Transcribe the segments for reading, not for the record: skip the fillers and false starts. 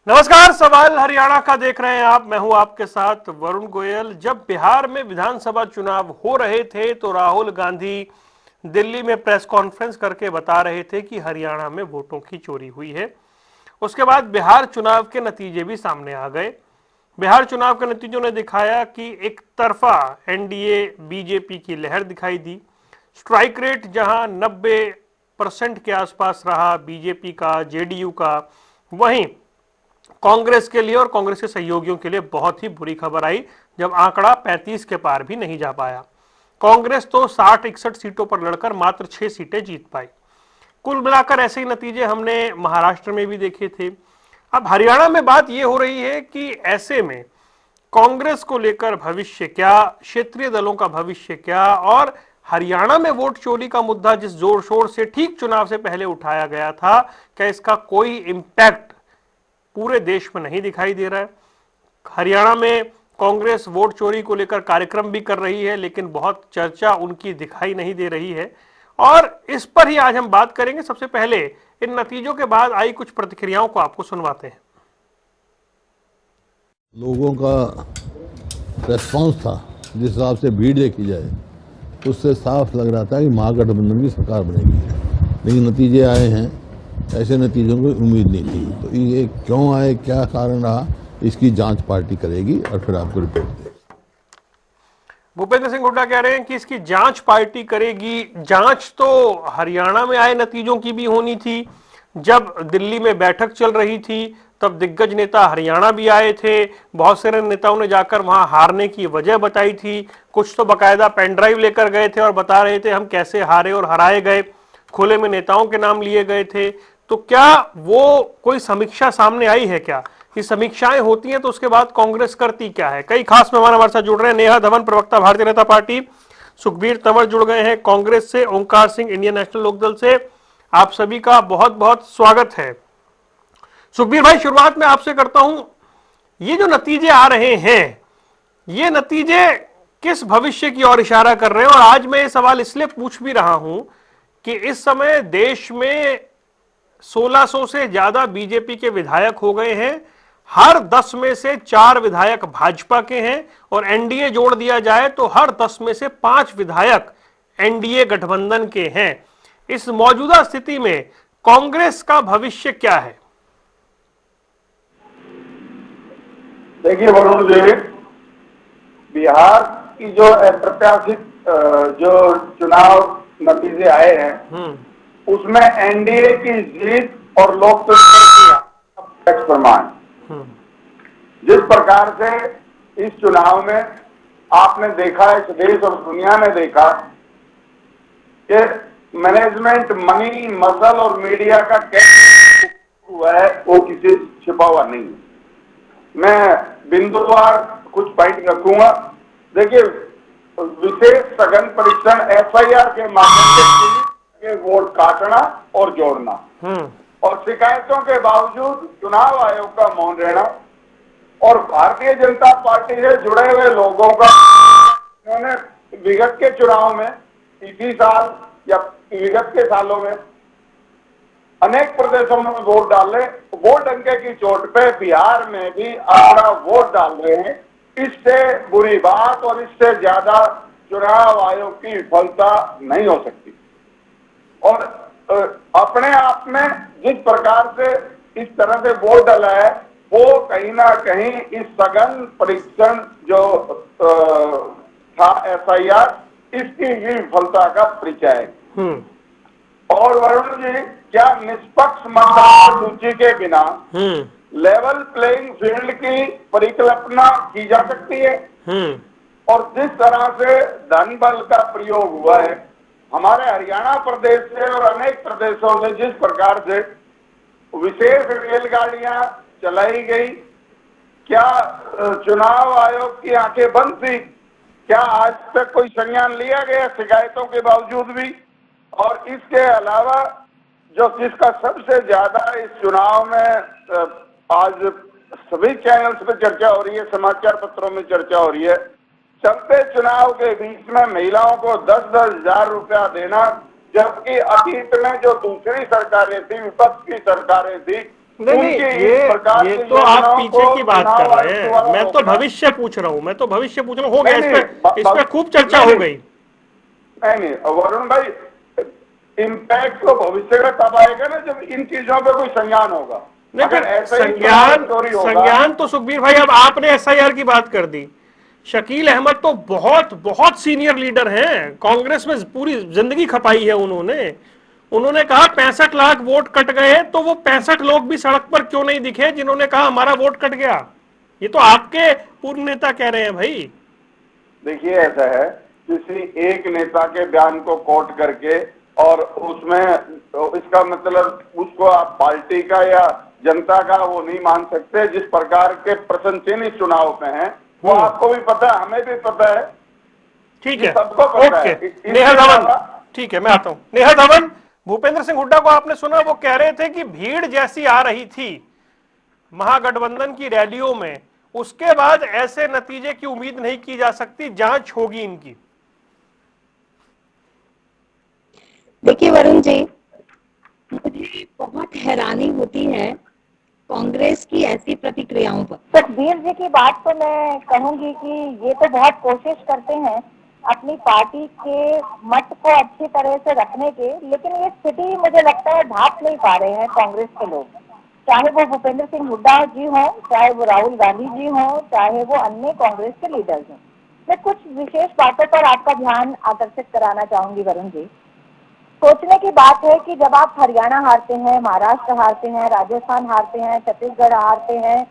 नमस्कार, सवाल हरियाणा का देख रहे हैं आप। मैं हूं आपके साथ वरुण गोयल। जब बिहार में विधानसभा चुनाव हो रहे थे तो राहुल गांधी दिल्ली में प्रेस कॉन्फ्रेंस करके बता रहे थे कि हरियाणा में वोटों की चोरी हुई है। उसके बाद बिहार चुनाव के नतीजे भी सामने आ गए। बिहार चुनाव के नतीजों ने दिखाया कि एक तरफा एनडीए बीजेपी की लहर दिखाई दी। स्ट्राइक रेट जहां 90% के आसपास रहा बीजेपी का, जेडीयू का, वहीं कांग्रेस के लिए और कांग्रेस के सहयोगियों के लिए बहुत ही बुरी खबर आई जब आंकड़ा 35 के पार भी नहीं जा पाया। कांग्रेस तो 60-61 सीटों पर लड़कर मात्र 6 सीटें जीत पाई। कुल मिलाकर ऐसे ही नतीजे हमने महाराष्ट्र में भी देखे थे। अब हरियाणा में बात यह हो रही है कि ऐसे में कांग्रेस को लेकर भविष्य क्या, क्षेत्रीय दलों का भविष्य क्या, और हरियाणा में वोट चोरी का मुद्दा जिस जोर शोर से ठीक चुनाव से पहले उठाया गया था, क्या इसका कोई इंपैक्ट पूरे देश में नहीं दिखाई दे रहा है। हरियाणा में कांग्रेस वोट चोरी को लेकर कार्यक्रम भी कर रही है, लेकिन बहुत चर्चा उनकी दिखाई नहीं दे रही है, और इस पर ही आज हम बात करेंगे। सबसे पहले इन नतीजों के बाद आई कुछ प्रतिक्रियाओं को आपको सुनवाते हैं। लोगों का रेस्पॉन्स था, जिस हिसाब से भीड़ देखी जाए उससे साफ लग रहा था कि महागठबंधन की सरकार बनेगी, लेकिन नतीजे आए हैं ऐसे नतीजों की उम्मीद नहीं थी। तो ये क्यों आए, क्या कारण रहा, इसकी जांच पार्टी करेगी और फिर आपको रिपोर्ट देगी। भूपेंद्र सिंह हुड्डा कह रहे हैं कि इसकी जांच पार्टी करेगी। जांच तो हरियाणा में आए नतीजों की भी होनी थी। जब दिल्ली में बैठक चल रही थी तब दिग्गज नेता हरियाणा भी आए थे। बहुत सारे नेताओं ने जाकर वहां हारने की वजह बताई थी। कुछ तो बकायदा पेन ड्राइव लेकर गए थे और बता रहे थे हम कैसे हारे और हराए गए। खुले में नेताओं के नाम लिए गए थे। तो क्या वो कोई समीक्षा सामने आई है? क्या ये समीक्षाएं होती हैं तो उसके बाद कांग्रेस करती क्या है? कई खास मेहमान हमारे साथ जुड़ रहे हैं। नेहा धवन, प्रवक्ता भारतीय जनता पार्टी। सुखबीर तंवर जुड़ गए हैं कांग्रेस से। ओंकार सिंह, इंडियन नेशनल लोकदल से। आप सभी का बहुत बहुत स्वागत है। सुखबीर भाई, शुरुआत में आपसे करता हूं। ये जो नतीजे आ रहे हैं, ये नतीजे किस भविष्य की ओर इशारा कर रहे हैं? और आज मैं ये सवाल इसलिए पूछ भी रहा हूं कि इस समय देश में 1600 से ज्यादा बीजेपी के विधायक हो गए हैं। हर 10 में से 4 विधायक भाजपा के हैं, और एनडीए जोड़ दिया जाए तो हर 10 में से 5 विधायक एनडीए गठबंधन के हैं। इस मौजूदा स्थिति में कांग्रेस का भविष्य क्या है? देखिए वरुण जी, बिहार की जो अप्रत्याशित जो चुनाव नतीजे आए हैं उसमें एनडीए की जीत और लोकतंत्र की प्रमाण। जिस प्रकार से इस चुनाव में आपने देखा, इस देश और दुनिया ने देखा कि मैनेजमेंट, मनी, मसल और मीडिया का कैसे हुआ है, वो किसी छिपा हुआ नहीं है। मैं बिंदुवार कुछ पॉइंट रखूंगा। देखिए, विशेष सघन परीक्षण एफआईआर के माध्यम से वोट काटना और जोड़ना, और शिकायतों के बावजूद चुनाव आयोग का मौन रहना, और भारतीय जनता पार्टी से जुड़े हुए लोगों का उन्होंने विगत के चुनाव में, इसी साल या विगत के सालों में अनेक प्रदेशों में वोट डाले, वोट डंके की चोट पे बिहार में भी अपना वोट डाल रहे हैं। इससे बुरी बात और इससे ज्यादा चुनाव आयोग की विफलता नहीं हो सकती। और अपने आप में जिस प्रकार से इस तरह से वोट डाला है, वो कहीं ना कहीं इस सघन परीक्षण जो था एफआईआर, इसकी ही विफलता का परिचय है। और वरुण जी, क्या निष्पक्ष मतदाता सूची के बिना लेवल प्लेइंग फील्ड की परिकल्पना की जा सकती है? और जिस तरह से धन बल का प्रयोग हुआ है हमारे हरियाणा प्रदेश से और अनेक प्रदेशों से, जिस प्रकार से विशेष रेलगाड़ियां चलाई गई, क्या चुनाव आयोग की आंखें बंद थी? क्या आज तक कोई संज्ञान लिया गया शिकायतों के बावजूद भी? और इसके अलावा जो जिसका सबसे ज्यादा इस चुनाव में आज सभी चैनल्स पे चर्चा हो रही है, समाचार पत्रों में चर्चा हो रही है, चलते चुनाव के बीच में महिलाओं को 10-10 हजार रुपया देना, जबकि अतीत में जो दूसरी सरकारें थी, विपक्ष की सरकारें थी, नहीं नहीं, ये तो आप पीछे की बात कर रहे हैं, मैं तो भविष्य पूछ रहा हूँ, हो गया, इस पे खूब चर्चा हो गई। नहीं वरुण भाई, इम्पैक्ट तो भविष्य का तब आएगा ना जब इन चीजों पे कोई संज्ञान होगा। अगर ऐसा ही संज्ञान तो सुखबीर भाई, अब आपने एसआईआर की बात कर दी। शकील अहमद तो बहुत बहुत सीनियर लीडर हैं, कांग्रेस में पूरी जिंदगी खपाई है उन्होंने कहा 65 लाख वोट कट गए, तो वो 65 लोग भी सड़क पर क्यों नहीं दिखे जिन्होंने कहा हमारा वोट कट गया। ये तो आपके पूर्व नेता कह रहे हैं भाई। देखिए ऐसा है, किसी एक नेता के बयान को कोट करके और उसमें इसका मतलब उसको आप पार्टी का या जनता का वो नहीं मान सकते। जिस प्रकार के प्रश्न चिन्ह इस चुनाव में हैं वो आपको भी पता है, हमें भी पता है, ठीक है, सबको पता है। नेहा धवन, ठीक है मैं आता हूं। नेहा धवन, भूपेंद्र सिंह हुड्डा को आपने सुना, वो कह रहे थे कि भीड़ जैसी आ रही थी महागठबंधन की रैलियों में, उसके बाद ऐसे नतीजे की उम्मीद नहीं की जा सकती, जांच होगी इनकी। देखिए वरुण जी, मुझे बहुत हैरानी होती है कांग्रेस की ऐसी प्रतिक्रियाओं पर। सुखबीर जी की बात तो मैं कहूंगी कि ये तो बहुत कोशिश करते हैं अपनी पार्टी के मत को अच्छी तरह से रखने के, लेकिन ये स्थिति मुझे लगता है ढांप नहीं पा रहे हैं कांग्रेस के लोग, चाहे वो भूपेंद्र सिंह हुड्डा जी हों, चाहे वो राहुल गांधी जी हों, चाहे वो अन्य कांग्रेस के लीडर्स हों। मैं कुछ विशेष बातों पर आपका ध्यान आकर्षित कराना चाहूंगी वरुण जी। सोचने की बात है कि जब आप हरियाणा हारते हैं, महाराष्ट्र हारते हैं, राजस्थान हारते हैं, छत्तीसगढ़ हारते हैं,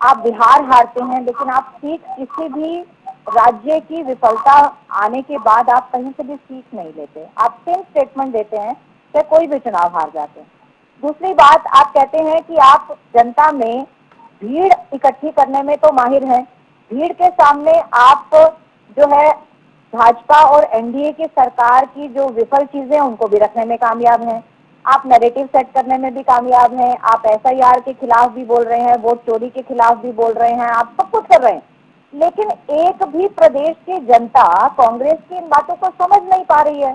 आप बिहार हारते हैं, लेकिन आप सीख किसी भी राज्य की विफलता आने के बाद आप कहीं से भी सीख नहीं लेते, आप सेम स्टेटमेंट देते हैं कि कोई भी चुनाव हार जाते हैं। दूसरी बात, आप कहते हैं कि आप जनता में भीड़ इकट्ठी करने में तो माहिर हैं, भीड़ के सामने आप जो है भाजपा और एनडीए की सरकार की जो विफल चीजें उनको भी रखने में कामयाब हैं, आप नैरेटिव सेट करने में भी कामयाब हैं, आप एसआईआर के खिलाफ भी बोल रहे हैं, वोट चोरी के खिलाफ भी बोल रहे हैं, आप सब कुछ कर रहे हैं, लेकिन एक भी प्रदेश की जनता कांग्रेस की इन बातों को समझ नहीं पा रही है।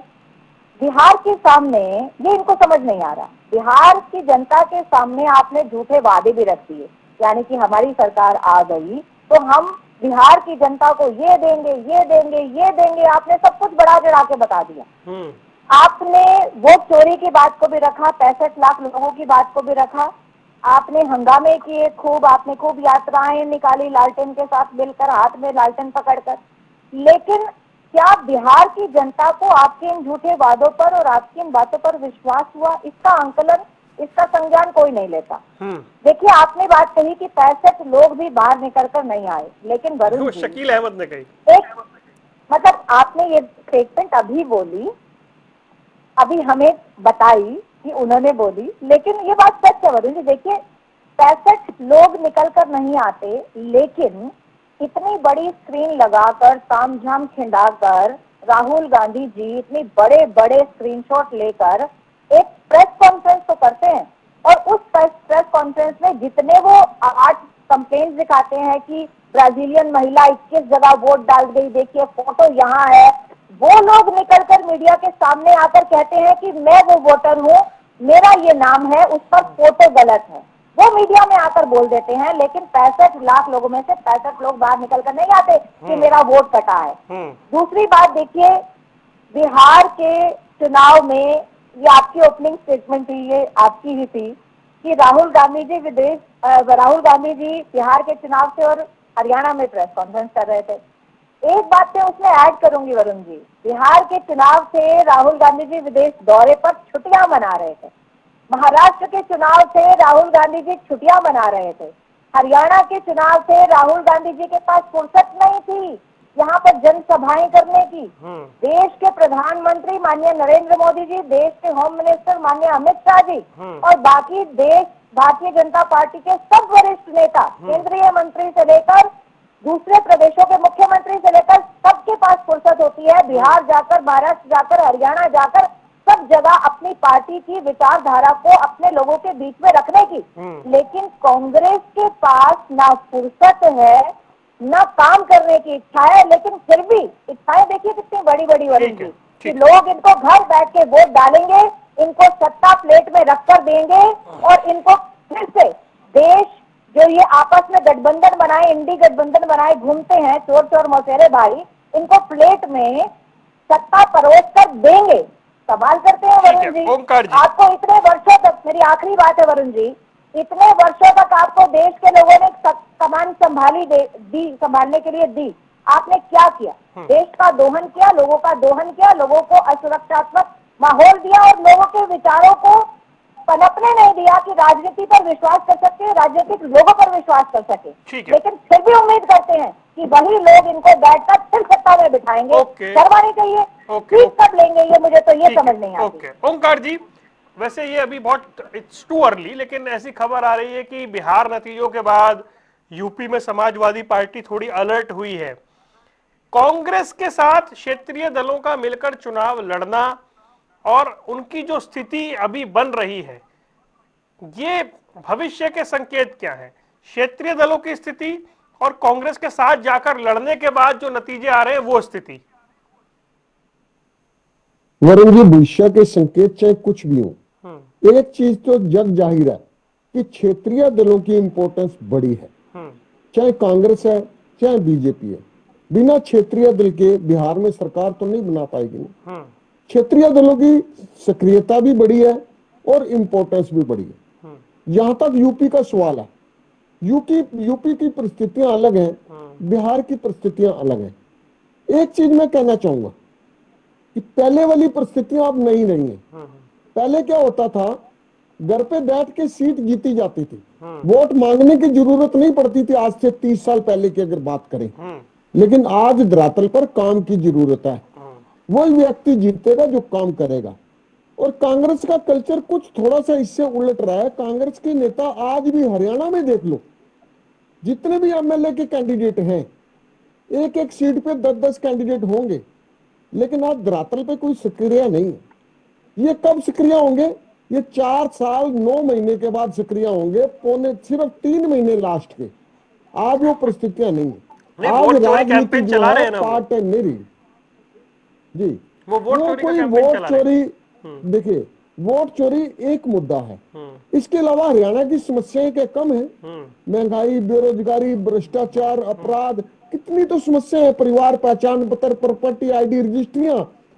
बिहार के सामने ये इनको समझ नहीं आ रहा, बिहार की जनता के सामने आपने झूठे वादे भी रख दिए, यानी कि हमारी सरकार आ गई तो हम बिहार की जनता को ये देंगे, ये देंगे, ये देंगे, आपने सब कुछ बढ़ा चढ़ा के बता दिया। आपने वोट चोरी की बात को भी रखा, 65 लाख लोगों की बात को भी रखा, आपने हंगामे किए खूब, आपने खूब यात्राएं निकाली लालटेन के साथ मिलकर, हाथ में लालटेन पकड़कर, लेकिन क्या बिहार की जनता को आपके इन झूठे वादों पर और आपकी इन बातों पर विश्वास हुआ? इसका आंकलन, इसका संज्ञान कोई नहीं लेता। देखिए, आपने बात कही कि 65 लोग भी बाहर निकलकर नहीं आए, लेकिन वरुण जी, शकील अहमद ने कही, एक मतलब आपने ये स्टेटमेंट अभी बोली, अभी हमें बताई कि उन्होंने बोली, लेकिन ये बात सच है वरुण जी। देखिए, 65 लोग निकलकर नहीं आते, लेकिन इतनी बड़ी स्क्रीन लगाकर, तामझाम खिंडाकर, राहुल गांधी जी इतने बड़े बड़े स्क्रीनशॉट लेकर एक प्रेस कॉन्फ्रेंस तो करते हैं, और उस प्रेस कॉन्फ्रेंस में जितने वो 8 कंप्लेंट दिखाते हैं कि ब्राजीलियन महिला 21 जगह वोट डाल गई, देखिए फोटो यहाँ है, वो लोग निकलकर मीडिया के सामने आकर कहते हैं कि मैं वो वोटर हूँ, मेरा ये नाम है, उस पर फोटो गलत है, वो मीडिया में आकर बोल देते हैं, लेकिन 65 लाख लोगों में से 65 लोग बाहर निकलकर नहीं आते कि मेरा वोट कटा है। दूसरी बात देखिए, बिहार के चुनाव में, ये आपकी ओपनिंग स्टेटमेंट थी, ये आपकी ही थी कि राहुल गांधी जी बिहार के चुनाव से और हरियाणा में प्रेस कॉन्फ्रेंस कर रहे थे। एक बात मैं उसमें ऐड करूंगी वरुण जी, बिहार के चुनाव से राहुल गांधी जी विदेश दौरे पर छुट्टियां मना रहे थे, महाराष्ट्र के चुनाव से राहुल गांधी जी छुट्टियां मना रहे थे, हरियाणा के चुनाव से राहुल गांधी जी के पास फुर्सत नहीं थी यहाँ पर जनसभाएं करने की। देश के प्रधानमंत्री माननीय नरेंद्र मोदी जी, देश के होम मिनिस्टर माननीय अमित शाह जी और बाकी देश भारतीय जनता पार्टी के सब वरिष्ठ नेता, केंद्रीय मंत्री से लेकर दूसरे प्रदेशों के मुख्यमंत्री से लेकर सबके पास फुर्सत होती है बिहार जाकर, महाराष्ट्र जाकर, हरियाणा जाकर, सब जगह अपनी पार्टी की विचारधारा को अपने लोगों के बीच में रखने की। लेकिन कांग्रेस के पास ना फुर्सत है, ना काम करने की इच्छा है, लेकिन फिर भी इच्छाएं देखिए कितनी बड़ी बड़ी बनेंगी कि लोग इनको घर बैठ के वोट डालेंगे, इनको सत्ता प्लेट में रखकर देंगे और इनको फिर से देश जो ये आपस में गठबंधन बनाए, इंडी गठबंधन बनाए घूमते हैं चोर चोर मौसेरे भाई, इनको प्लेट में सत्ता परोस कर देंगे। सवाल करते हैं ठीक वरुण है, जी, ओंकार जी। आपको इतने वर्षों तक, मेरी आखिरी बात है वरुण जी, इतने वर्षों तक आपको देश के लोगों ने कमान संभालने के लिए दी, आपने क्या किया? देश का दोहन किया, लोगों का दोहन किया, लोगों को असुरक्षात्मक माहौल दिया और लोगों के विचारों को पनपने नहीं दिया कि राजनीति पर विश्वास कर सके, राजनीतिक लोगों पर विश्वास कर सके। ठीक है। लेकिन फिर भी उम्मीद करते हैं कि वही लोग इनको बैठकर फिर सत्ता में बिठाएंगे। ओके। शर्मानी चाहिए, ओके, ठीक ओके। कब लेंगे ये मुझे तो ये ठीक समझ है, नहीं आती। ओके ओंकार जी, वैसे ये अभी बहुत इट्स टू अर्ली, लेकिन ऐसी खबर आ रही है कि बिहार नतीजों के बाद यूपी में समाजवादी पार्टी थोड़ी अलर्ट हुई है। कांग्रेस के साथ क्षेत्रीय दलों का मिलकर चुनाव लड़ना और उनकी जो स्थिति अभी बन रही है, ये भविष्य के संकेत क्या है? क्षेत्रीय दलों की स्थिति और कांग्रेस के साथ जाकर लड़ने के बाद जो नतीजे आ रहे हैं वो स्थिति। वरुण जी, भविष्य के संकेत चाहे कुछ भी हो, एक चीज तो जग जाहिर है कि क्षेत्रीय दलों की इंपॉर्टेंस बड़ी है। चाहे कांग्रेस है चाहे बीजेपी है, बिना क्षेत्रीय दल के बिहार में सरकार तो नहीं बना पाएगी। क्षेत्रीय दलों की सक्रियता भी बड़ी है और इंपॉर्टेंस भी बड़ी है। यहां तक यूपी का सवाल है, यूपी की परिस्थितियां अलग हैं, बिहार की परिस्थितियां अलग हैं। एक चीज मैं कहना चाहूंगा कि पहले वाली परिस्थितियां अब नहीं रही हैं। पहले क्या होता था, घर पे बैठ के सीट जीती जाती थी, वोट मांगने की जरूरत नहीं पड़ती थी। आज से 30 साल पहले की अगर बात करें, लेकिन आज धरातल पर काम की जरूरत है। वही व्यक्ति जीतेगा जो काम करेगा। और कांग्रेस का कल्चर कुछ थोड़ा सा इससे उलट रहा है। कांग्रेस के नेता आज भी, हरियाणा में देख लो, जितने भी एमएलए के कैंडिडेट हैं, एक एक सीट पे 10-10 कैंडिडेट होंगे, लेकिन आज धरातल पे कोई सक्रिय नहीं है। ये कब सक्रिय होंगे? ये 4 साल 9 महीने के बाद सक्रिय होंगे, सिर्फ 3 महीने लास्ट के। आज वो परिस्थितियां नहीं है। आज राजनीति जो है पार्ट टाइम नहीं रही जी। वो कोई वोट चोरी, देखिए, वोट चोरी एक मुद्दा है, इसके अलावा हरियाणा की समस्याएं क्या कम है? महंगाई, बेरोजगारी, भ्रष्टाचार, अपराध, कितनी तो समस्या है। परिवार पहचान पत्र, प्रॉपर्टी आईडी, रजिस्ट्रियां,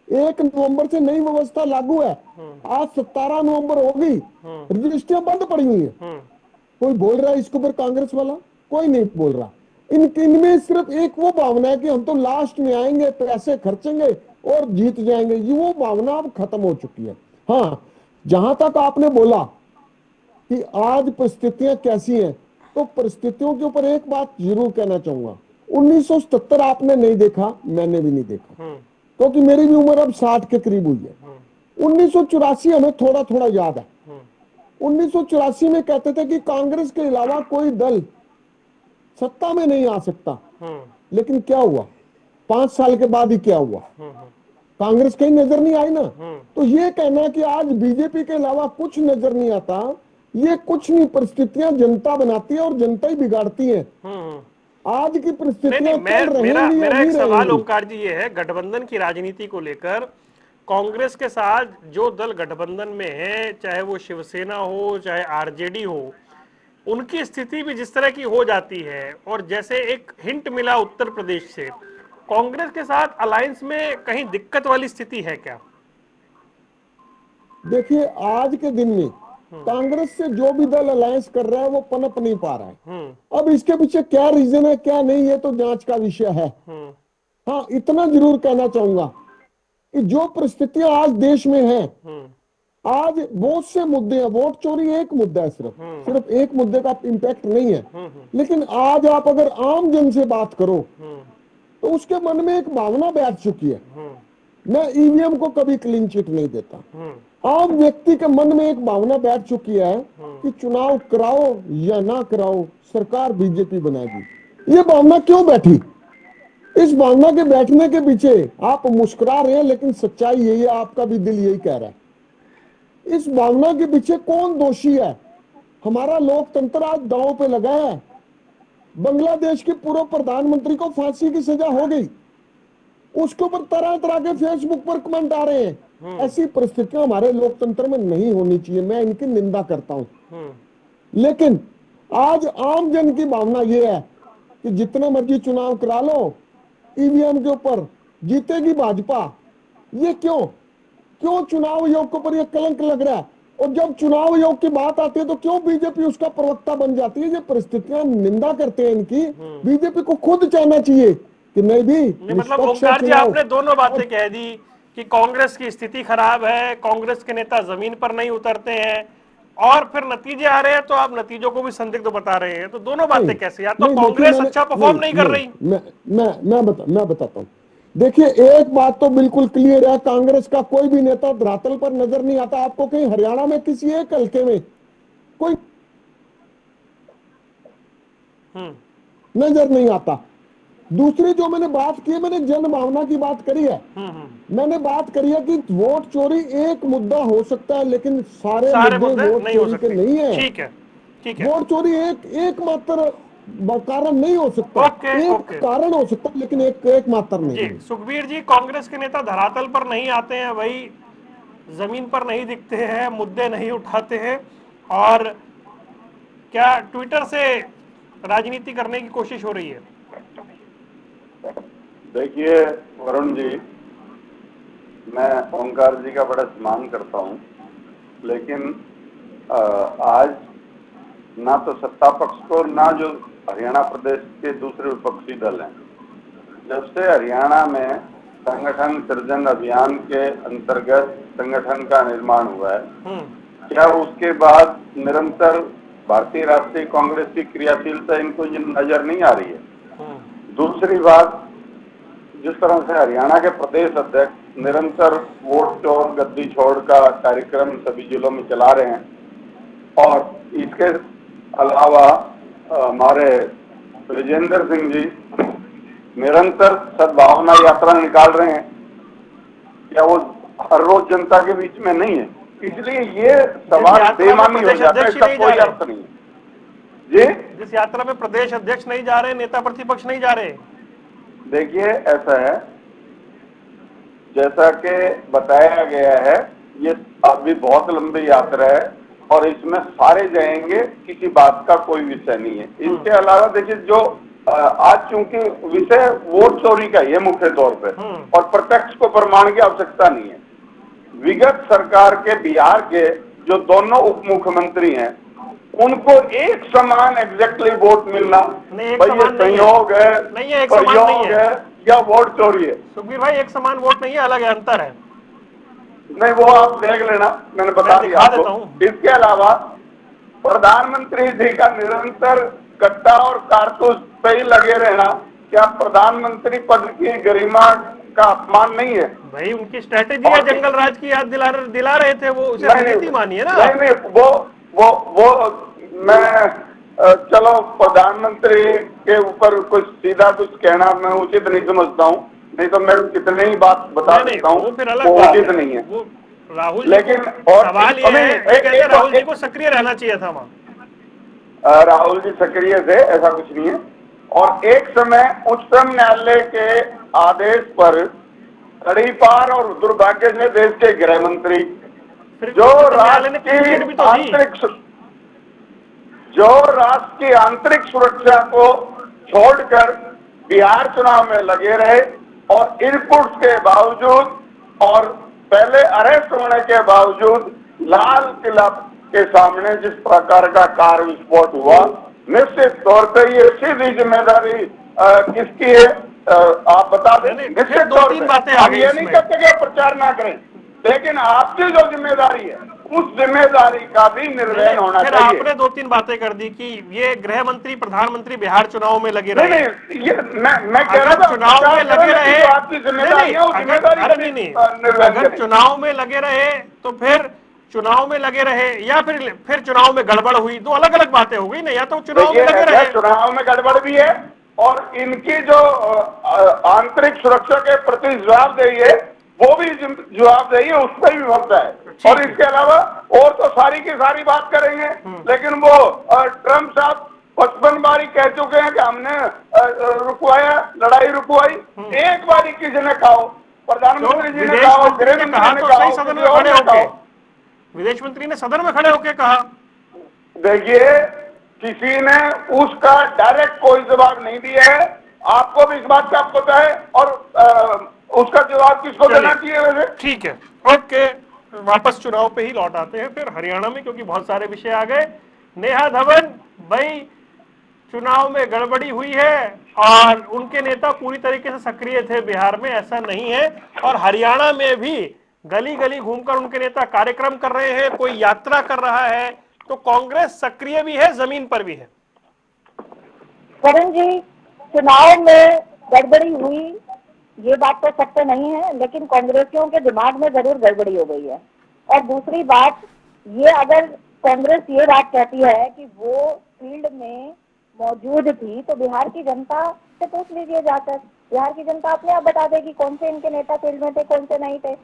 1 नवंबर से नई व्यवस्था लागू है। आज 17 नवंबर हो गई, रजिस्ट्रियां बंद पड़ी हुई है। कोई बोल रहा है इसके ऊपर कांग्रेस वाला? कोई नहीं बोल रहा। इनमें सिर्फ एक वो भावना है कि हम तो लास्ट में आएंगे, पैसे खर्चेंगे और जीत जाएंगे। ये वो भावना अब खत्म हो चुकी है। हाँ, जहां तक आपने बोला कि आज परिस्थितियां कैसी हैं, तो परिस्थितियों के ऊपर एक बात जरूर कहना चाहूंगा। 1977 आपने नहीं देखा, मैंने भी नहीं देखा, क्योंकि मेरी भी उम्र अब 60 के करीब हुई है। 1984 हमें थोड़ा थोड़ा याद है। 1984 में कहते थे कि कांग्रेस के अलावा कोई दल सत्ता में नहीं आ सकता, लेकिन क्या हुआ? 5 साल के बाद ही क्या हुआ? कांग्रेस कहीं नजर नहीं आई ना। तो ये कहना कि आज बीजेपी के अलावा कुछ नजर नहीं आता, ये कुछ नहीं, परिस्थितियां जनता बनाती है और जनता ही बिगाड़ती है। आज की परिस्थितियां मेरा एक सवाल ओंकार जी ये है, गठबंधन की राजनीति को लेकर कांग्रेस के साथ जो दल गठबंधन में है, चाहे वो शिवसेना हो चाहे आरजेडी हो, उनकी स्थिति भी जिस तरह की हो जाती है, और जैसे एक हिंट मिला उत्तर प्रदेश से, कांग्रेस के साथ अलायंस में कहीं दिक्कत वाली स्थिति है क्या? देखिए, आज के दिन में कांग्रेस से जो भी दल अलायंस कर रहा है वो पनप नहीं पा रहा है। अब इसके पीछे क्या रीजन है क्या नहीं, ये तो जांच का विषय है। हाँ, इतना जरूर कहना चाहूंगा कि जो परिस्थितियां आज देश में हैं, आज बहुत से मुद्दे हैं। वोट चोरी एक मुद्दा है, सिर्फ एक मुद्दे का इम्पैक्ट नहीं है। लेकिन आज आप अगर आम जन से बात करो तो उसके मन में एक भावना बैठ चुकी है। मैं ईवीएम को कभी क्लीन चिट नहीं देता। आम व्यक्ति के मन में एक भावना बैठ चुकी है कि चुनाव कराओ या ना कराओ, सरकार बीजेपी बनाएगी। ये भावना क्यों बैठी? इस भावना के बैठने के पीछे आप मुस्कुरा रहे हैं, लेकिन सच्चाई यही है, आपका भी दिल यही कह रहा है। इस भावना के पीछे कौन दोषी है? हमारा लोकतंत्र आज दांव पे लगा है। बांग्लादेश के पूर्व प्रधानमंत्री को फांसी की सजा हो गई, उसके ऊपर तरह तरह के फेसबुक पर कमेंट आ रहे हैं। ऐसी परिस्थितियां हमारे लोकतंत्र में नहीं होनी चाहिए, मैं इनकी निंदा करता हूं। लेकिन आज आम जन की भावना ये है कि जितना मर्जी चुनाव करा लो, ईवीएम के ऊपर जीतेगी भाजपा। ये क्यों चुनाव आयोग के ऊपर ये कलंक लग रहा है? और जब चुनाव आयोग की बात आती है तो क्यों बीजेपी उसका प्रवक्ता बन जाती है? ये परिस्थितियां निंदा करते हैं इनकी, बीजेपी को खुद चाहना चाहिए कि नहीं भी मतलब निष्पक्ष ओंकार जी, चुनाव। आपने दोनों बातें कह दी कि कांग्रेस की स्थिति खराब है, कांग्रेस के नेता जमीन पर नहीं उतरते हैं, और फिर नतीजे आ रहे हैं तो आप नतीजों को भी संदिग्ध बता रहे हैं। तो दोनों बातें कैसे? या तो नहीं, देखिए, कांग्रेस अच्छा परफॉर्म नहीं कर रही। मैं बताता हूँ। देखिए, एक बात तो बिल्कुल क्लियर है, कांग्रेस का कोई भी नेता धरातल पर नजर नहीं आता। आपको कहीं हरियाणा में किसी एक हल्के में कोई नजर नहीं आता। दूसरी जो मैंने बात की, मैंने जन भावना की बात करी है। मैंने बात करी है कि वोट चोरी एक मुद्दा हो सकता है, लेकिन सारे मुद्दे वोट नहीं हो चोरी के सकते। नहीं है। ठीक है, ठीक है। वोट चोरी एक मात्र कारण नहीं हो सकता। एक कारण हो सकता है, लेकिन एक मात्र नहीं। जी सुखबीर जी, कांग्रेस के नेता धरातल पर नहीं आते हैं, वही जमीन पर नहीं दिखते हैं, मुद्दे नहीं उठाते हैं, और क्या ट्विटर से राजनीति करने की कोशिश हो रही है? देखिए वरुण जी, मैं ओंकार जी का बड़ा सम्मान करता हूं, लेकिन आज ना तो सत्ता पक्ष को, ना जो हरियाणा प्रदेश के दूसरे विपक्षी दल हैं, जब से हरियाणा में संगठन सृजन अभियान के अंतर्गत संगठन का निर्माण हुआ है, क्या उसके बाद निरंतर भारतीय राष्ट्रीय कांग्रेस की क्रियाशीलता इनको नजर नहीं आ रही है? दूसरी बात, जिस तरह से हरियाणा के प्रदेश अध्यक्ष निरंतर वोट चोर गद्दी छोड़ का कार्यक्रम सभी जिलों में चला रहे हैं, और इसके अलावा हमारे विजेंद्र सिंह जी निरंतर सद्भावना यात्रा निकाल रहे हैं, क्या वो हर रोज जनता के बीच में नहीं है? इसलिए ये सवाल बेमानी हो जाता है, इसका कोई अर्थ नहीं है। जी, जिस यात्रा में प्रदेश अध्यक्ष नहीं जा रहे, नेता प्रतिपक्ष नहीं जा रहे। देखिए ऐसा है, जैसा कि बताया गया है, ये अभी बहुत लंबी यात्रा है और इसमें सारे जाएंगे, किसी बात का कोई विषय नहीं है। इसके अलावा देखिए, जो आज चूंकि विषय वोट चोरी का है मुख्य तौर पे, और प्रत्यक्ष को प्रमाण की आवश्यकता नहीं है। विगत सरकार के बिहार के जो दोनों उप मुख्यमंत्री हैं, उनको एक समान एग्जैक्टली वोट मिलना, भाई ये संयोग है, सहयोग है या वोट चोरी है? सुखबीर भाई, एक समान वोट नहीं है, अलग है, अंतर है। नहीं, वो आप देख लेना, मैंने बता दिया आपको। इसके अलावा प्रधानमंत्री जी का निरंतर कट्टा और कारतूस पे ही लगे रहना, क्या प्रधानमंत्री पद की गरिमा का अपमान नहीं है? भाई उनकी स्ट्रेटेजी है, जंगल राज की याद दिला रहे थे, वो उसे राजनीति मानिए ना। नहीं, वो मैं चलो प्रधानमंत्री के ऊपर कुछ सीधा कुछ कहना मैं उचित नहीं समझता हूँ, नहीं तो मैं कितने ही बात बता सकता हूँ, वो उचित नहीं है। राहुल, लेकिन और सवाल ये है, राहुल जी को सक्रिय रहना चाहिए था वहाँ। राहुल जी सक्रिय थे, ऐसा कुछ नहीं है। और एक समय उच्चतम न्यायालय के आदेश पर तड़ीपार और दुर्भाग्य से देश के गृह मंत्री जो राष्ट्र की आंतरिक सुरक्षा को छोड़कर बिहार चुनाव में लगे रहे, और इनपुट्स के बावजूद और पहले अरेस्ट होने के बावजूद लाल किला के सामने जिस प्रकार का कार विस्फोट हुआ, निश्चित तौर पे ये सीधी जिम्मेदारी किसकी है? आप बता दें। निश्चित तौर पे हम ये नहीं कहते कि प्रचार ना करें, लेकिन आपकी जो जिम्मेदारी है उस जिम्मेदारी का भी निर्वहन होना चाहिए। आपने 2-3 बातें कर दी कि ये गृह मंत्री, प्रधानमंत्री बिहार चुनाव में लगे रहे। नहीं, ये मैं कह रहा था, चुनाव में लगे रहे, आपकी जिम्मेदारी है, उस जिम्मेदारी नहीं, अगर चुनाव में लगे रहे तो फिर चुनाव में लगे रहे, या फिर चुनाव में गड़बड़ हुई, दो अलग अलग बातें हो गई ना। या तो चुनाव में लगे रहे, चुनाव में गड़बड़ भी है, और इनकी जो आंतरिक सुरक्षा के प्रति जवाबदेही है वो भी जवाबदेही है, उस पर भी बनता है। और इसके अलावा और तो सारी की सारी बात करेंगे, लेकिन वो ट्रम्प साहब 55 बारी कह चुके हैं कि हमने रुकवाया, लड़ाई रुकवाई। एक बारी किसी ने कहा, प्रधानमंत्री जी ने कहा, गृह मंत्री ने कहा, विदेश मंत्री ने सदन में खड़े होकर कहा, देखिए, किसी ने उसका डायरेक्ट कोई जवाब नहीं दिया है। आपको भी इस बात का पता है, और उसका जवाब किसको देना चाहिए वैसे? ठीक है, ओके, वापस चुनाव पे ही लौट आते हैं फिर हरियाणा में, क्योंकि बहुत सारे विषय आ गए। नेहा धवन भाई, चुनाव में गड़बड़ी हुई है और उनके नेता पूरी तरीके से सक्रिय थे बिहार में, ऐसा नहीं है। और हरियाणा में भी गली गली घूमकर उनके नेता कार्यक्रम कर रहे हैं, कोई यात्रा कर रहा है, तो कांग्रेस सक्रिय भी है, जमीन पर भी है। वरुण जी, चुनाव में गड़बड़ी हुई ये बात तो सत्य नहीं है, लेकिन कांग्रेसियों के दिमाग में जरूर गड़बड़ी हो गई है। और दूसरी बात, ये अगर कांग्रेस ये बात कहती है कि वो फील्ड में मौजूद थी, तो बिहार की जनता से पूछ लीजिए जाकर। बिहार की जनता अपने आप बता देगी कौन से इनके नेता फील्ड में थे, कौन से नहीं थे।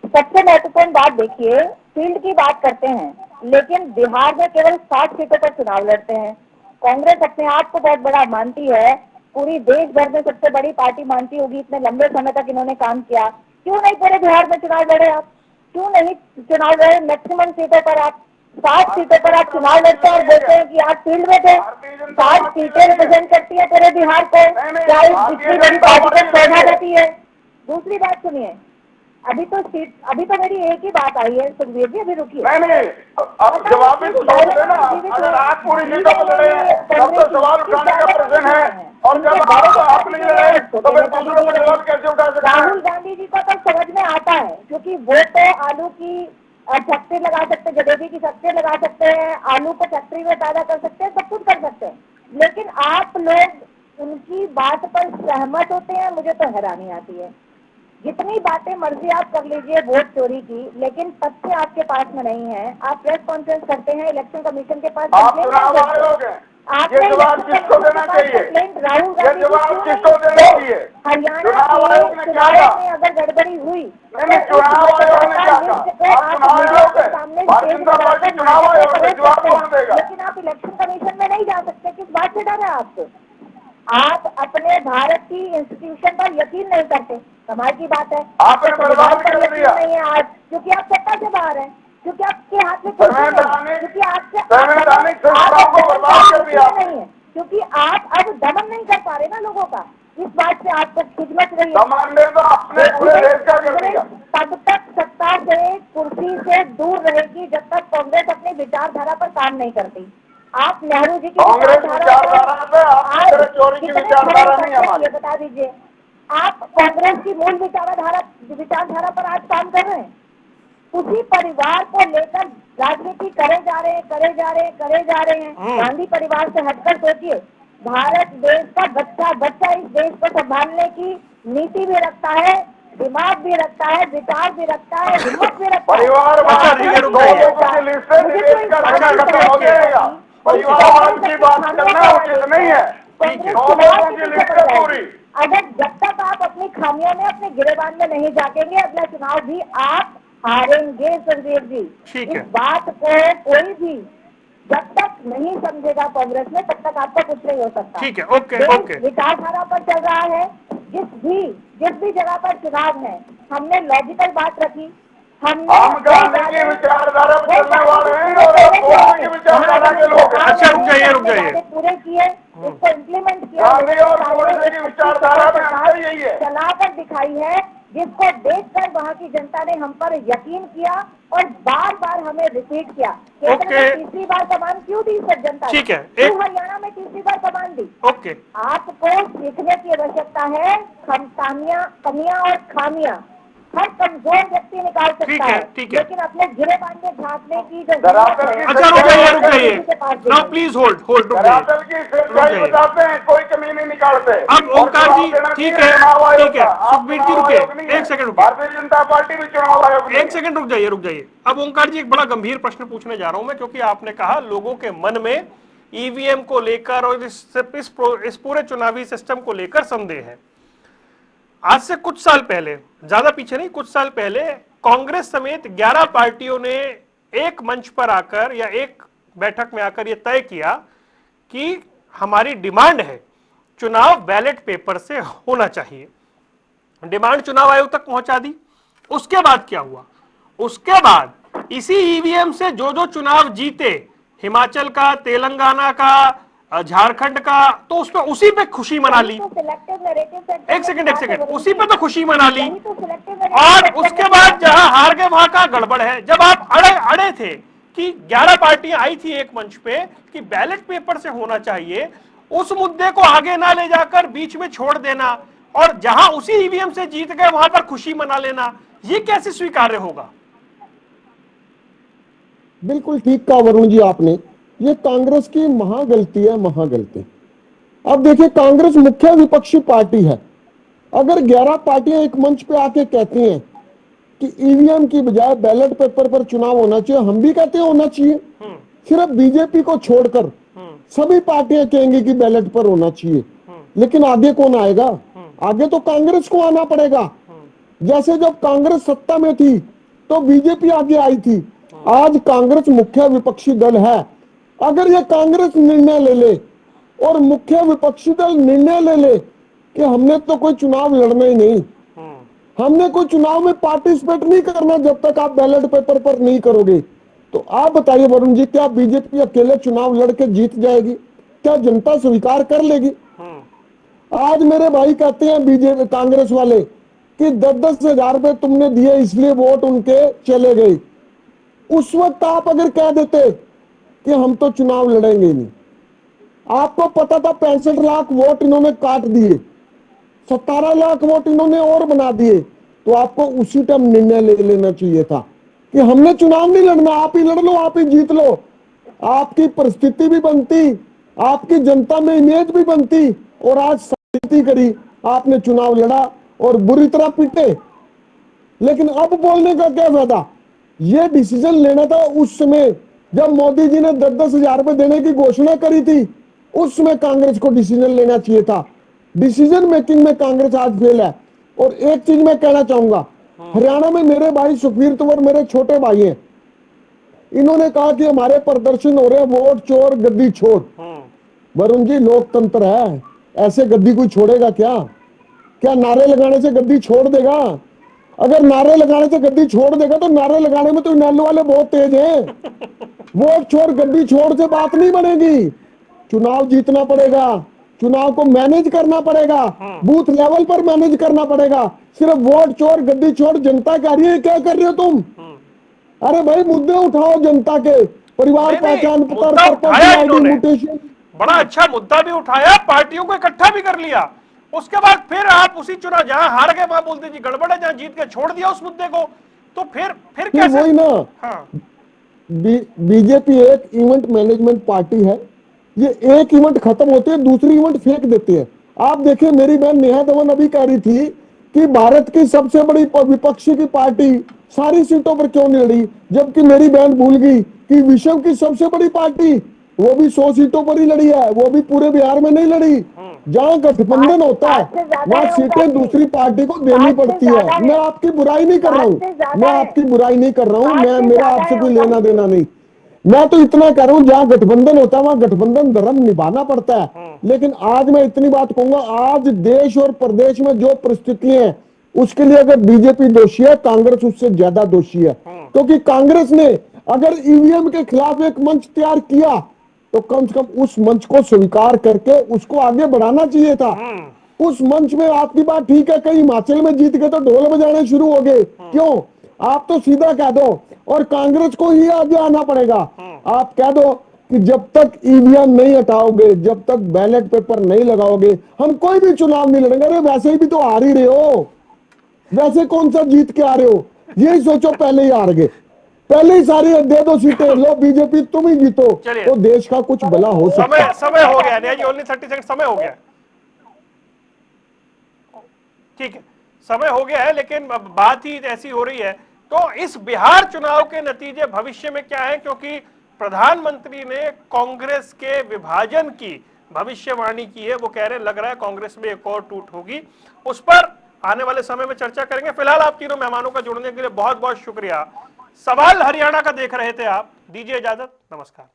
सबसे महत्वपूर्ण बात देखिए, फील्ड की बात करते हैं, लेकिन बिहार में केवल 60 सीटों पर चुनाव लड़ते हैं। कांग्रेस अपने आप को बहुत बड़ा मानती है, पूरी देश भर में सबसे बड़ी पार्टी मानती होगी, इतने लंबे समय तक इन्होंने काम किया। क्यों नहीं पूरे बिहार में चुनाव लड़े आप? क्यों नहीं चुनाव लड़े? मैक्सिमम सीटों पर आप 60 सीटों पर आप चुनाव लड़ते हैं और बोलते हैं कि आप फील्ड में थे। 60 सीटें रिप्रेजेंट करती है पूरे बिहार को, क्या इतनी बड़ी पार्टी को छोड़ना रहती है? दूसरी बात सुनिए, अभी तो मेरी एक ही बात आई है सुखबीर जी, अभी रुकिए। नहीं, अब जवाब भी तो देना। अगर आप पूरी सीटों पर लड़े हैं तब तो सवाल उठाने का प्रश्न है, और जब आप नहीं लड़े तो फिर दूसरों पर सवाल कैसे उठा सकते हैं? राहुल गांधी जी को तो समझ में आता है, क्योंकि वो तो आलू की फैक्ट्री लगा सकते हैं, जलेबी की फैक्ट्री लगा सकते हैं, आलू को फैक्ट्री में पैदा कर सकते हैं, सब कुछ कर सकते हैं। लेकिन आप लोग उनकी बात पर सहमत होते हैं, मुझे तो हैरानी आती है। जितनी बातें मर्जी आप कर लीजिए वोट चोरी की, लेकिन तथ्य आपके पास में नहीं है। आप प्रेस कॉन्फ्रेंस करते हैं, इलेक्शन कमीशन के पास आप चुनाव आयोग हैं, ये जवाब किसको देना चाहिए? राहुल ये जवाब किसको देना चाहिए? हरियाणा चुनाव आयोग ने के क्या चुनाव कहा? में अगर गड़बड़ी हुई, नहीं, चुनाव आयोग ने क्या कहा? आप चुनाव आयोग है, भारतीय जनता पार्टी चुनाव आयोग है, जवाब कौन देगा? लेकिन आप इलेक्शन कमीशन में नहीं जा सकते। किस बात से डर है आपको? आप अपने भारत की इंस्टीट्यूशन पर यकीन नहीं करते, कमाल की बात है। आपने बर्बाद कर दिया। नहीं है आज, क्योंकि आप सत्ता से बाहर हैं, क्योंकि आपके हाथ में संवैधानिक क्योंकि आपसे संस्थाओं को बर्बाद कर दिया नहीं है, क्योंकि आप अब दमन नहीं कर पा रहे ना लोगों का। इस बात से आपको खिदमत रही है। दमन ने तो अपने पूरे देश का कर दिया। तब तक सत्ता से, कुर्सी से दूर रहेगी जब तक कांग्रेस अपनी विचारधारा पर काम नहीं करती। आप नेहरू जी की कांग्रेस विचारधारा पे आपकी तरह चोरी की विचारधारा नहीं है हमारी। ये बता दीजिए, आप कांग्रेस की मूल विचारधारा पर आज काम कर रहे हैं। उसी परिवार को लेकर राजनीति करे जा रहे हैं। गांधी परिवार से हटकर सोचिए, भारत देश का बच्चा इस देश को संभालने की नीति भी रखता है, दिमाग भी रखता है, विचार भी रखता है, हिम्मत भी रखता है। परिवारवाद की लिस्ट से देश का ढांचा खत्म हो जाएगा। परिवारवाद की बात करना उचित नहीं है। लोगों की लिस्ट है पूरी। अगर जब तक आप अपनी खामियों में, अपने गिरेबान में नहीं जाकेंगे, अगला चुनाव भी आप हारेंगे सुखबीर जी। इस बात को कोई भी जब तक नहीं समझेगा कांग्रेस में, तब तक आपका कुछ नहीं हो सकता। ठीक है, ओके। विचारधारा पर चल रहा है। जिस भी जगह पर चुनाव है, हमने लॉजिकल बात रखी। हम गांधी की विचारधारा पर चलने वाले हैं और मोदी की विचारधारा के लोग। अच्छा, रुक जाइए। पूरे किए, उसको इम्प्लीमेंट किया। गांधी और मोदी की विचारधारा में अंतर यही है, चलाकर दिखाई है, जिसको देखकर वहाँ की जनता ने हम पर यकीन किया और बार बार हमें रिपीट किया। तीसरी बार कमान क्यों दी सब जनता? ठीक है, हरियाणा में तीसरी बार कमान दी। ओके, आपको सीखने की आवश्यकता है। कमियां और खामियां हर कमजोर व्यक्ति निकाल सकता है, लेकिन अपने गिरे बांधे झांकने की जो अच्छा, रुक जाइए। नाउ प्लीज होल्ड बताते हैं, कोई कमी नहीं निकालते। अब ओंकार जी, ठीक है, सुखबीर जी रुके, एक सेकंड रुके। भारतीय जनता पार्टी भी चुनाव आयोग। एक सेकंड रुक जाइए। अब ओंकार जी, एक बड़ा गंभीर प्रश्न पूछने जा रहा हूं मैं, क्योंकि आपने कहा लोगों के मन में ईवीएम को लेकर और इस पूरे चुनावी सिस्टम को लेकर संदेह है। आज से कुछ साल पहले, ज्यादा पीछे नहीं, कुछ साल पहले कांग्रेस समेत 11 पार्टियों ने एक मंच पर आकर या एक बैठक में आकर यह तय किया कि हमारी डिमांड है चुनाव बैलेट पेपर से होना चाहिए। डिमांड चुनाव आयोग तक पहुंचा दी। उसके बाद क्या हुआ? उसके बाद इसी ईवीएम से जो चुनाव जीते, हिमाचल का, तेलंगाना का, झारखंड का, तो उसमें उसी पे खुशी मना ली। एक सेकंड, उसी पे तो खुशी मना ली। और उसके बाद जहां हार गए वहां का गड़बड़ है। जब आप अड़े थे कि 11 पार्टियां आई थी एक मंच पे कि बैलेट पेपर से होना चाहिए, उस मुद्दे को आगे ना ले जाकर बीच में छोड़ देना और जहां उसी ईवीएम से जीत गए वहां पर खुशी मना लेना, ये कैसे स्वीकार्य होगा? बिल्कुल ठीक कहा वरुण जी आपने, ये कांग्रेस की महागलती है, महागलती। अब देखिए, कांग्रेस मुख्य विपक्षी पार्टी है। अगर 11 पार्टियां एक मंच पे आके कहती हैं कि ईवीएम की बजाय बैलेट पेपर पर चुनाव होना चाहिए, हम भी कहते हैं होना चाहिए। सिर्फ बीजेपी को छोड़कर सभी पार्टियां कहेंगी कि बैलेट पर होना चाहिए, लेकिन आगे कौन आएगा? आगे तो कांग्रेस को आना पड़ेगा। जैसे जब कांग्रेस सत्ता में थी तो बीजेपी आगे आई थी, आज कांग्रेस मुख्य विपक्षी दल है। अगर ये कांग्रेस निर्णय ले ले और मुख्य विपक्षी दल निर्णय ले ले कि हमने तो कोई चुनाव लड़ना ही नहीं, हमने कोई चुनाव में पार्टिसिपेट नहीं करना जब तक आप बैलेट पेपर पर नहीं करोगे, तो आप बताइए वरुण जी, क्या बीजेपी अकेले चुनाव लड़के जीत जाएगी? क्या जनता स्वीकार कर लेगी? आज मेरे भाई कहते हैं बीजेपी कांग्रेस वाले कि 10-10 हजार रुपए तुमने दिए इसलिए वोट उनके चले गए। उस वक्त आप अगर कह देते कि हम तो चुनाव लड़ेंगे नहीं, आपको पता था 65 लाख वोट इन्होंने काट दिए, 17 लाख वोट इन्होंने और बना दिए, तो आपको उसी टाइम निर्णय ले लेना चाहिए था कि हमने चुनाव नहीं लड़ना, आप ही लड़ लो, आप ही जीत लो। आपकी परिस्थिति भी बनती, आपकी जनता में इमेज भी बनती, और आज साबिती करी, आपने चुनाव लड़ा और बुरी तरह पीटे। लेकिन अब बोलने का क्या फायदा? ये डिसीजन लेना था उस समय जब मोदी जी ने 10-10 हजार रुपए देने की घोषणा करी थी, उस समय कांग्रेस को डिसीजन लेना चाहिए था। डिसीजन मेकिंग में कांग्रेस आज फेल है। और एक चीज मैं कहना चाहूंगा, हरियाणा में मेरे भाई सुखबीर तंवर मेरे छोटे भाई हैं, इन्होंने कहा कि हमारे प्रदर्शन हो रहे हैं, वोट चोर गद्दी छोड़। वरुण जी, लोकतंत्र है, ऐसे गद्दी कोई छोड़ेगा क्या? क्या नारे लगाने से गद्दी छोड़ देगा? अगर नारे लगाने से गद्दी छोड़ देगा तो नारे लगाने में तो इनेलो वाले बहुत तेज हैं। वोट छोड़ गद्दी छोड़ से बात नहीं बनेगी। चुनाव जीतना पड़ेगा, चुनाव को मैनेज करना पड़ेगा, बूथ लेवल पर मैनेज करना पड़ेगा। सिर्फ वोट चोर गद्दी छोड़ जनता कह रही है, क्या कर रहे हो तुम? अरे भाई, मुद्दे उठाओ जनता के, परिवार पहचान पत्र, बड़ा अच्छा मुद्दा भी उठाया, पार्टियों को इकट्ठा भी कर लिया। उसके बाद फिर आप उसी चुनाव जहां हार गए वहां बोलते जी गड़बड़ है, जहां जीत के छोड़ दिया उस मुद्दे को, तो फिर कैसे? वही ना। हाँ। बीजेपी एक इवेंट मैनेजमेंट पार्टी है, ये एक इवेंट खत्म होते हैं दूसरी इवेंट फेंक देते हैं। आप देखिए, मेरी बहन नेहा धवन अभी कह रही थी कि भारत की सबसे बड़ी विपक्षी की पार्टी सारी सीटों पर क्यों नहीं लड़ी, जबकि मेरी बहन भूल गई कि विश्व की सबसे बड़ी पार्टी वो भी 100 सीटों पर ही लड़ी है, वो भी पूरे बिहार में नहीं लड़ी। जहां गठबंधन होता है वहां सीटें दूसरी पार्टी को देनी पड़ती है। मैं आपकी बुराई नहीं कर रहा हूँ, मैं आपकी बुराई नहीं कर रहा हूँ, मैं मेरा आपसे कोई लेना देना नहीं। मैं तो इतना कह रहा हूँ, जहां गठबंधन होता है वहां गठबंधन धर्म निभाना पड़ता है। लेकिन आज मैं इतनी बात कहूंगा, आज देश और प्रदेश में जो परिस्थितियां हैं उसके लिए अगर बीजेपी दोषी है, कांग्रेस उससे ज्यादा दोषी है। क्योंकि कांग्रेस ने अगर ईवीएम के खिलाफ एक मंच तैयार किया तो कम से कम उस मंच को स्वीकार करके उसको आगे बढ़ाना चाहिए था। उस मंच में आपकी बात ठीक है, कहीं हिमाचल में जीत गए तो ढोल बजाने शुरू हो गए, क्यों? आप तो सीधा कह दो, और कांग्रेस को ही आगे आना पड़ेगा। आप कह दो कि जब तक ईवीएम नहीं हटाओगे, जब तक बैलेट पेपर नहीं लगाओगे, हम कोई भी चुनाव नहीं लड़ेंगे। अरे वैसे ही भी तो हार ही रहे हो, वैसे कौन सा जीत के आ रहे हो? यही सोचो, पहले ही हार गए, पहले ही सारी दे दो सीटें, लो बीजेपी तुम ही जीतो, तो देश का कुछ भला हो सकता है। समय हो गया नहीं जी, ओनली 30 सेकंड समय हो गया। ठीक है, समय हो गया है, लेकिन बात ही ऐसी हो रही है। तो इस बिहार चुनाव के नतीजे भविष्य में क्या है? क्योंकि प्रधानमंत्री ने कांग्रेस के विभाजन की भविष्यवाणी की है, वो कह रहे लग रहा है कांग्रेस में एक और टूट होगी। उस पर आने वाले समय में चर्चा करेंगे। फिलहाल आप तीनों मेहमानों का जुड़ने के लिए बहुत बहुत शुक्रिया। सवाल हरियाणा का देख रहे थे आप, दीजिए इजाजत, नमस्कार।